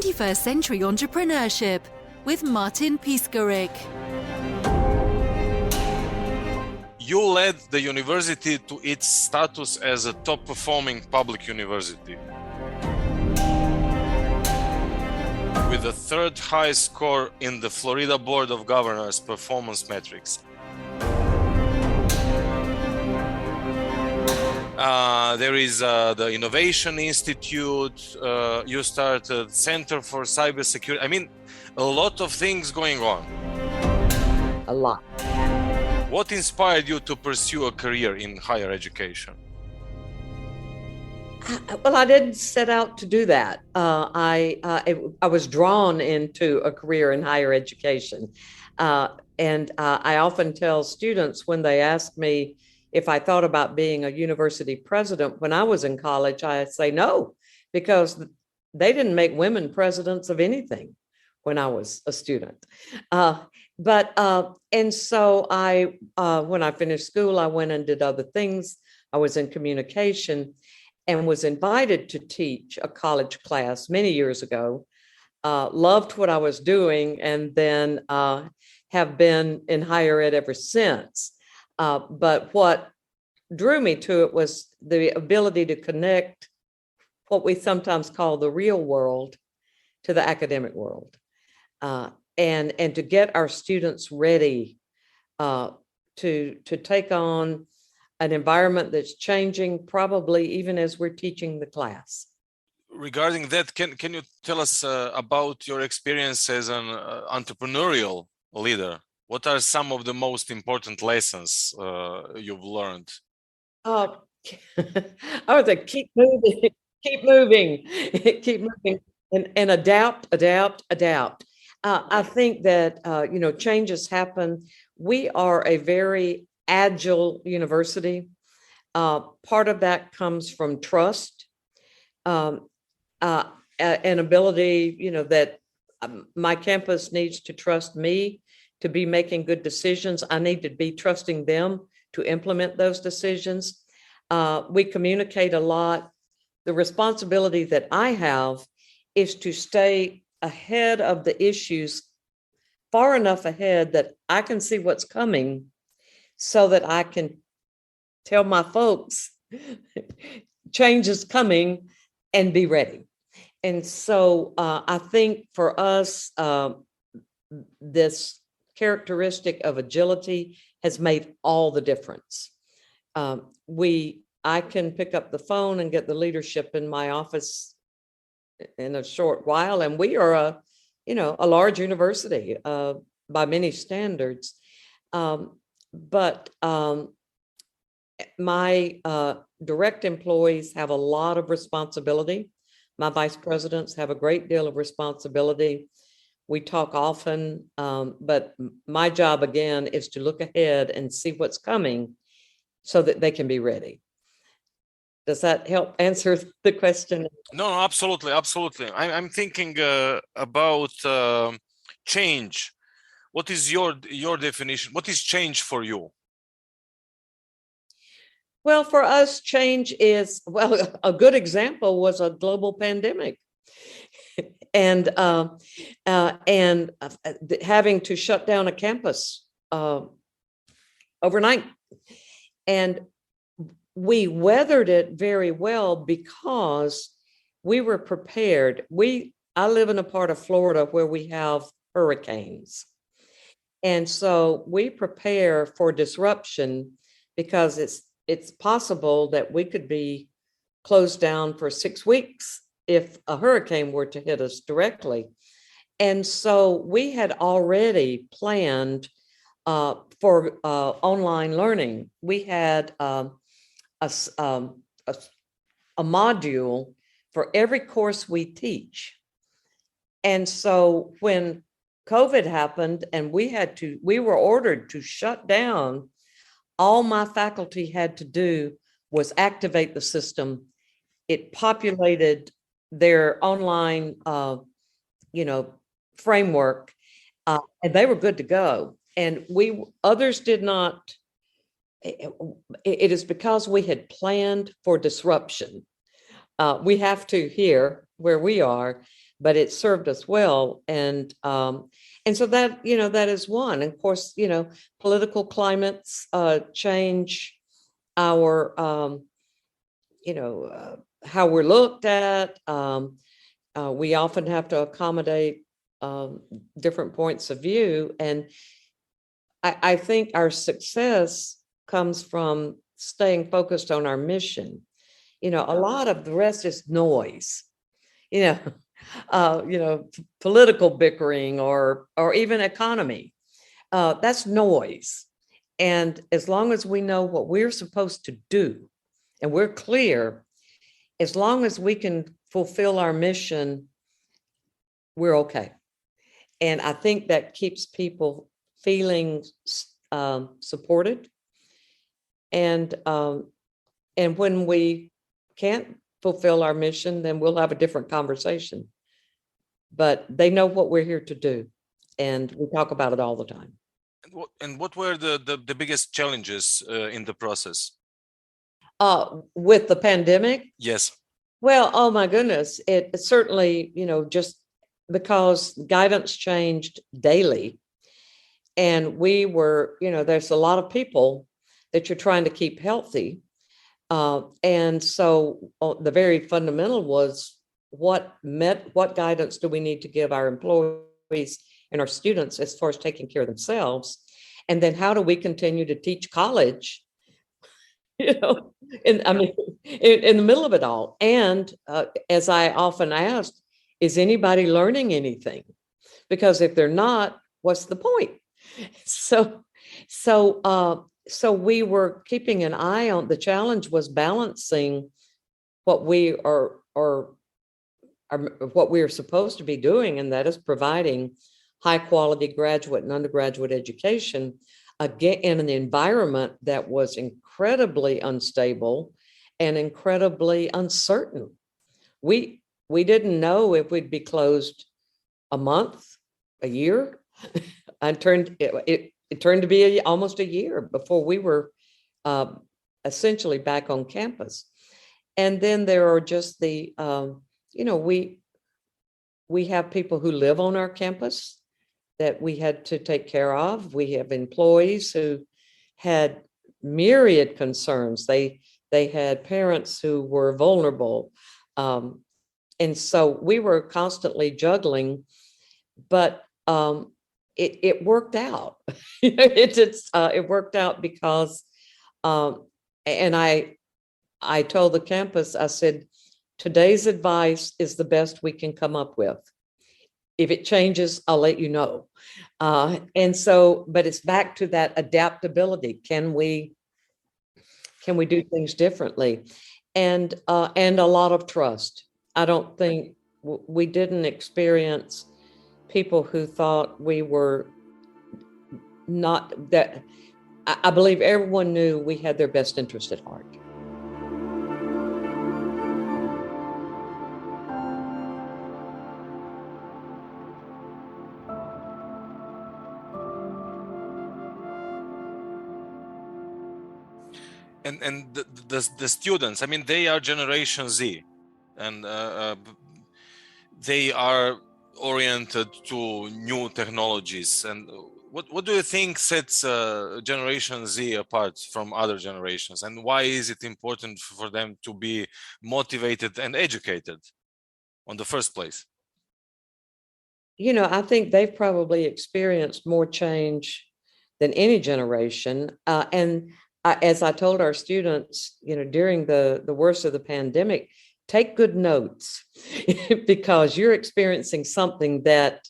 21st Century Entrepreneurship with Martin Piskarik. You led the university to its status as a top-performing public university, with the third highest score in the Florida Board of Governors performance metrics. There is the Innovation Institute, you started Center for Cybersecurity. I mean, a lot of things going on. A lot. What inspired you to pursue a career in higher education? Well, I didn't set out to do that. I was drawn into a career in higher education. And I often tell students when they ask me if I thought about being a university president when I was in college, I say no, because they didn't make women presidents of anything when I was a student. And so when I finished school, I went and did other things. I was in communication and was invited to teach a college class many years ago. Loved what I was doing, and then have been in higher ed ever since. But what drew me to it was the ability to connect what we sometimes call the real world to the academic world, and to get our students ready to take on an environment that's changing, probably even as we're teaching the class. Regarding that, can you tell us about your experience as an entrepreneurial leader? What are some of the most important lessons you've learned? I would say keep moving, keep moving, keep moving, and adapt. I think that changes happen. We are a very agile university. Part of that comes from trust, an ability, that my campus needs to trust me to be making good decisions. I need to be trusting them to implement those decisions. We communicate a lot. The responsibility that I have is to stay ahead of the issues, far enough ahead that I can see what's coming so that I can tell my folks change is coming and be ready. And so I think for us, this characteristic of agility has made all the difference. I can pick up the phone and get the leadership in my office in a short while, and we are a large university by many standards. But my direct employees have a lot of responsibility. My vice presidents have a great deal of responsibility. We talk often, but my job again is to look ahead and see what's coming so that they can be ready. Does that help answer the question? No, absolutely. I'm thinking about change. What is your definition? What is change for you? Well, for us, change is, a good example was a global pandemic. And having to shut down a campus overnight. And we weathered it very well because we were prepared. I live in a part of Florida where we have hurricanes. And so we prepare for disruption because it's possible that we could be closed down for 6 weeks if a hurricane were to hit us directly. And so we had already planned for online learning. We had a module for every course we teach. And so when COVID happened and we were ordered to shut down, all my faculty had to do was activate the system. It populated their online, framework, and they were good to go. And others did not. It is because we had planned for disruption. We have to here where we are, but it served us well. And so that, that is one. And of course, political climates change our, how we're looked at. We often have to accommodate different points of view. And I think our success comes from staying focused on our mission. A lot of the rest is noise, political bickering or even economy. That's noise. And as long as we know what we're supposed to do and we're clear, as long as we can fulfill our mission, we're okay. And I think that keeps people feeling supported. And when we can't fulfill our mission, then we'll have a different conversation. But they know what we're here to do, and we talk about it all the time. And what were the biggest challenges in the process? With the pandemic? Yes. Well, oh my goodness, it certainly, just because guidance changed daily, and we were, there's a lot of people that you're trying to keep healthy. And so the very fundamental was what guidance do we need to give our employees and our students as far as taking care of themselves? And then how do we continue to teach college, in the middle of it all? And as I often asked, is anybody learning anything? Because if they're not, what's the point? So we were keeping an eye on, the challenge was balancing what we are what we are supposed to be doing, and that is providing high quality graduate and undergraduate education, again, in an environment that was incredibly unstable and incredibly uncertain. We didn't know if we'd be closed a month, a year. It turned to be almost a year before we were essentially back on campus. And then there are just the, we have people who live on our campus that we had to take care of. We have employees who had myriad concerns. They had parents who were vulnerable. And so we were constantly juggling, but it worked out. It worked out because, and I told the campus, I said, today's advice is the best we can come up with. If it changes, I'll let you know. And so, but it's back to that adaptability. Can we do things differently? And a lot of trust. I don't think we didn't experience people who thought we were not that. I believe everyone knew we had their best interest at heart. And the students, I mean, they are Generation Z, and they are oriented to new technologies. And what do you think sets Generation Z apart from other generations, and why is it important for them to be motivated and educated on the first place? I think they've probably experienced more change than any generation. And as I told our students, during the worst of the pandemic, take good notes because you're experiencing something that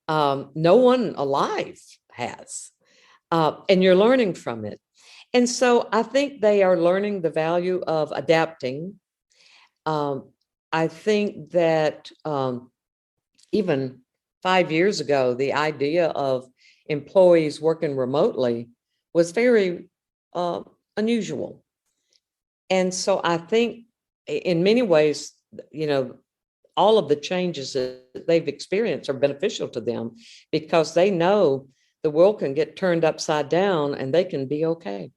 no one alive has, and you're learning from it. And so I think they are learning the value of adapting. I think that even 5 years ago, the idea of employees working remotely was very unusual. And so I think in many ways, all of the changes that they've experienced are beneficial to them because they know the world can get turned upside down and they can be okay.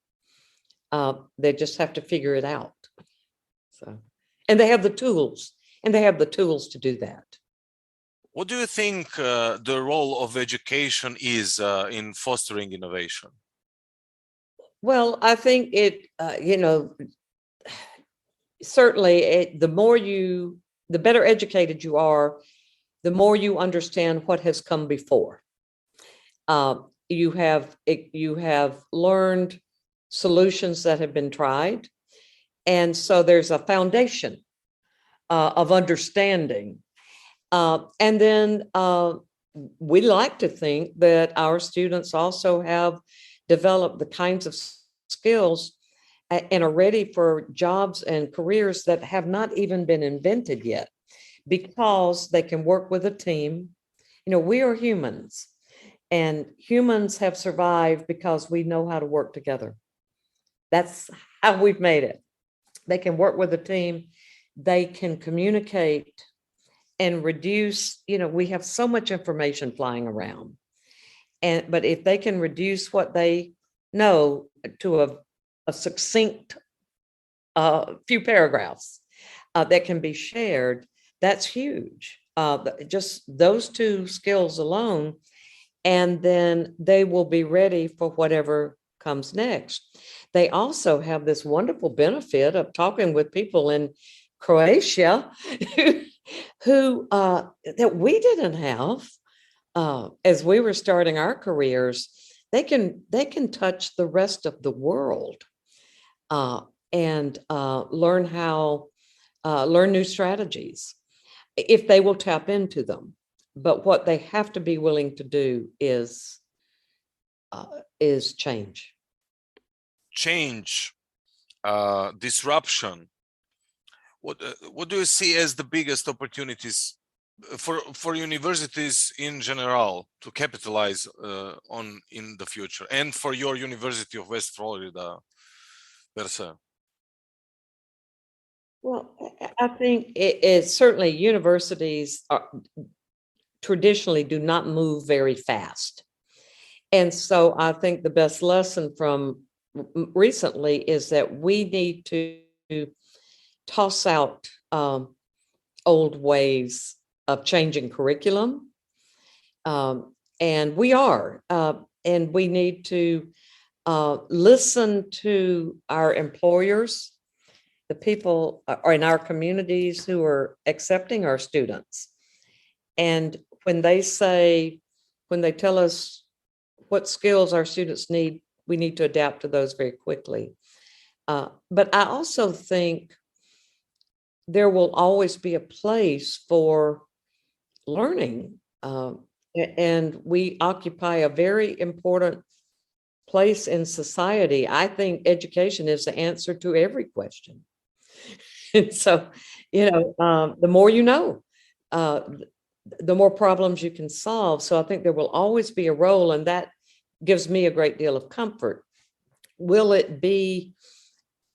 They just have to figure it out. So, and they have the tools to do that. What do you think the role of education is in fostering innovation? Well, I think certainly the better educated you are, the more you understand what has come before. You have learned solutions that have been tried. And so there's a foundation of understanding. And then we like to think that our students also have developed the kinds of skills and are ready for jobs and careers that have not even been invented yet, because they can work with a team. We are humans, and humans have survived because we know how to work together. That's how we've made it. They can work with a team, they can communicate and reduce, we have so much information flying around. But if they can reduce what they know to a succinct few paragraphs that can be shared, that's huge. Just those two skills alone, and then they will be ready for whatever comes next. They also have this wonderful benefit of talking with people in Croatia who that we didn't have as we were starting our careers. They can touch the rest of the world and learn new strategies if they will tap into them. But what they have to be willing to do is change. Disruption. What do you see as the biggest opportunities for universities in general to capitalize on in the future, and for your University of West Florida per se? Well, I think it's certainly universities traditionally do not move very fast. And so I think the best lesson from recently is that we need to toss out old ways of changing curriculum. And we are, and we need to listen to our employers, the people in our communities who are accepting our students. And when they tell us what skills our students need, we need to adapt to those very quickly. But I also think there will always be a place for learning. And we occupy a very important place in society. I think education is the answer to every question. And so, the more you know, the more problems you can solve. So I think there will always be a role, and that gives me a great deal of comfort. Will it be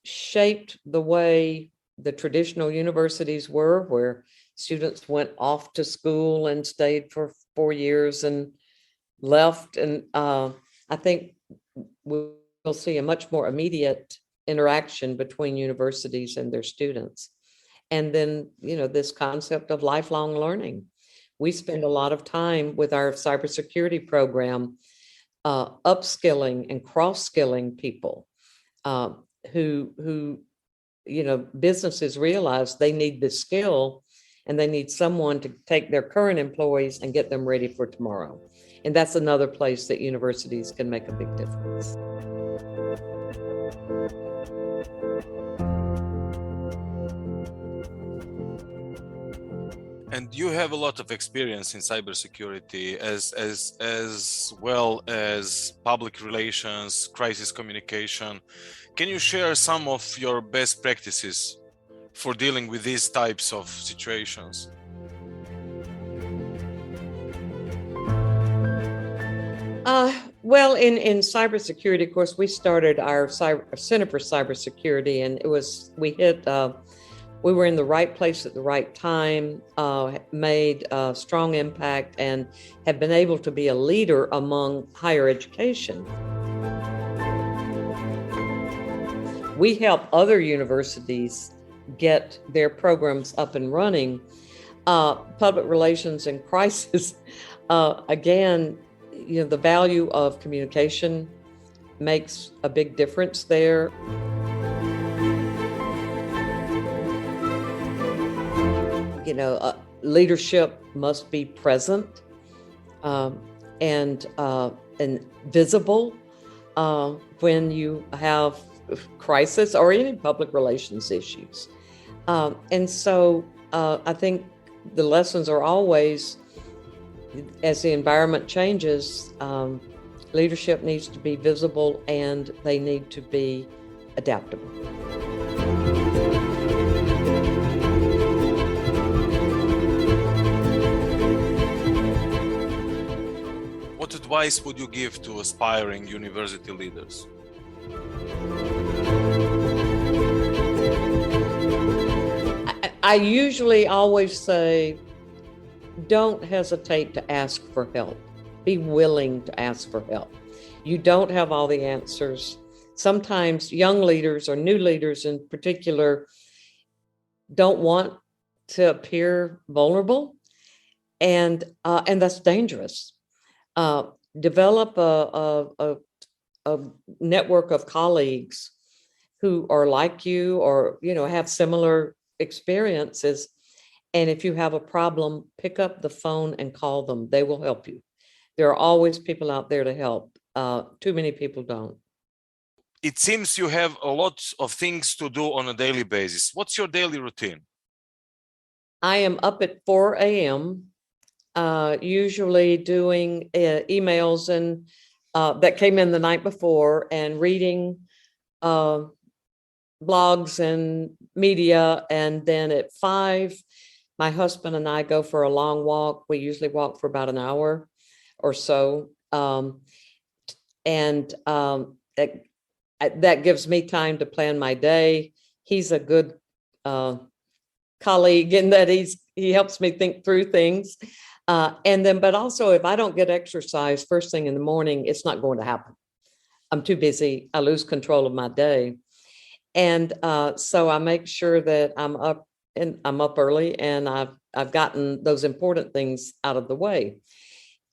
shaped the way the traditional universities were, where students went off to school and stayed for 4 years and left? And I think we'll see a much more immediate interaction between universities and their students. And then, this concept of lifelong learning. We spend a lot of time with our cybersecurity program upskilling and cross-skilling people who businesses realize they need this skill, and they need someone to take their current employees and get them ready for tomorrow. And that's another place that universities can make a big difference. And you have a lot of experience in cybersecurity as well as public relations, crisis communication. Can you share some of your best practices for dealing with these types of situations? Well, in cybersecurity, of course, we started our Center for Cybersecurity, and we were in the right place at the right time, made a strong impact, and have been able to be a leader among higher education. We help other universities get their programs up and running. Public relations in crisis, again, the value of communication makes a big difference there. Leadership must be present and visible when you have crisis or any public relations issues. And so I think the lessons are always, as the environment changes, leadership needs to be visible and they need to be adaptable. What advice would you give to aspiring university leaders? I usually always say, don't hesitate to ask for help. Be willing to ask for help. You don't have all the answers. Sometimes young leaders or new leaders in particular don't want to appear vulnerable, and that's dangerous. Develop a network of colleagues who are like you or have similar experiences. And if you have a problem, pick up the phone and call them. They will help you. There are always people out there to help. Too many people don't. It seems you have a lot of things to do on a daily basis. What's your daily routine? I am up at 4 a.m., usually doing emails and that came in the night before and reading blogs and media. And then at 5, my husband and I go for a long walk. We usually walk for about an hour or so. That gives me time to plan my day. He's a good colleague in that he helps me think through things. But also if I don't get exercise first thing in the morning, it's not going to happen. I'm too busy. I lose control of my day. And so I make sure that I'm up early and I've gotten those important things out of the way.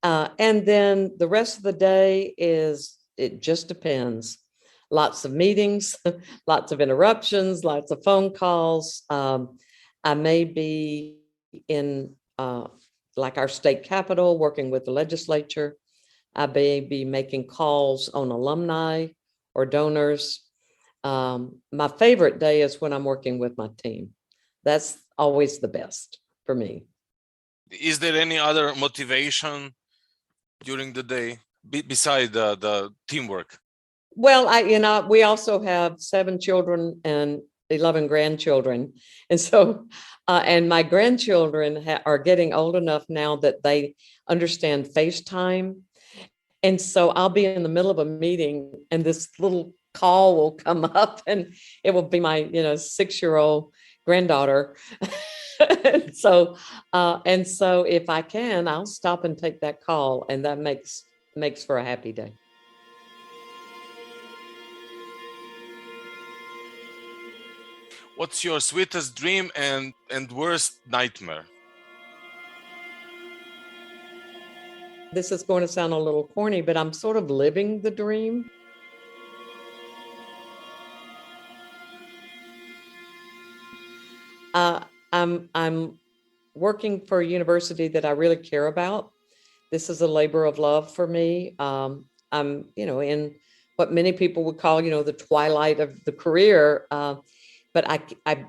And then the rest of the day it just depends. Lots of meetings, lots of interruptions, lots of phone calls. I may be in like our state capitol working with the legislature. I may be making calls on alumni or donors. My favorite day is when I'm working with my team. That's always the best for me. Is there any other motivation during the day beside the teamwork? Well, we also have 7 children and 11 grandchildren. And so, and my grandchildren are getting old enough now that they understand FaceTime. And so I'll be in the middle of a meeting and this little call will come up and it will be my, 6-year-old granddaughter. So if I can, I'll stop and take that call, and that makes for a happy day. What's your sweetest dream and worst nightmare? This is going to sound a little corny, but I'm sort of living the dream. I'm working for a university that I really care about. This is a labor of love for me. I'm, in what many people would call, the twilight of the career. But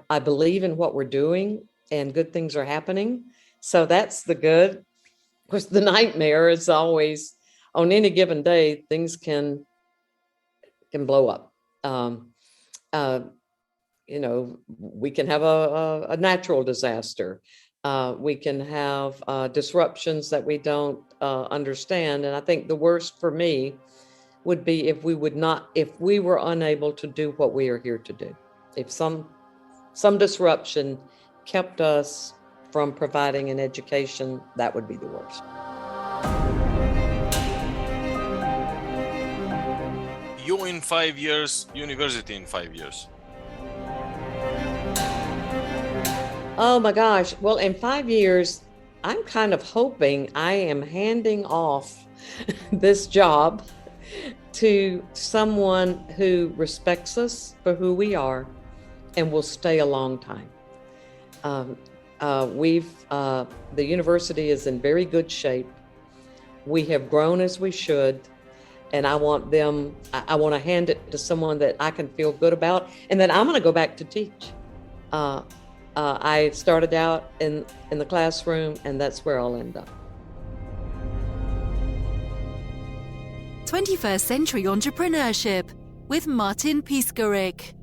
I believe in what we're doing and good things are happening. So that's the good. Of course, the nightmare is always on any given day, things can blow up. We can have a natural disaster. We can have disruptions that we don't understand. And I think the worst for me would be if we were unable to do what we are here to do. If some disruption kept us from providing an education, that would be the worst. You in 5 years, university in 5 years. Oh my gosh. Well, in 5 years, I'm kind of hoping I am handing off this job to someone who respects us for who we are and will stay a long time. The university is in very good shape. We have grown as we should. And I want to hand it to someone that I can feel good about. And then I'm going to go back to teach. I started out in the classroom, and that's where I'll end up. 21st Century Entrepreneurship with Martin Piskarik.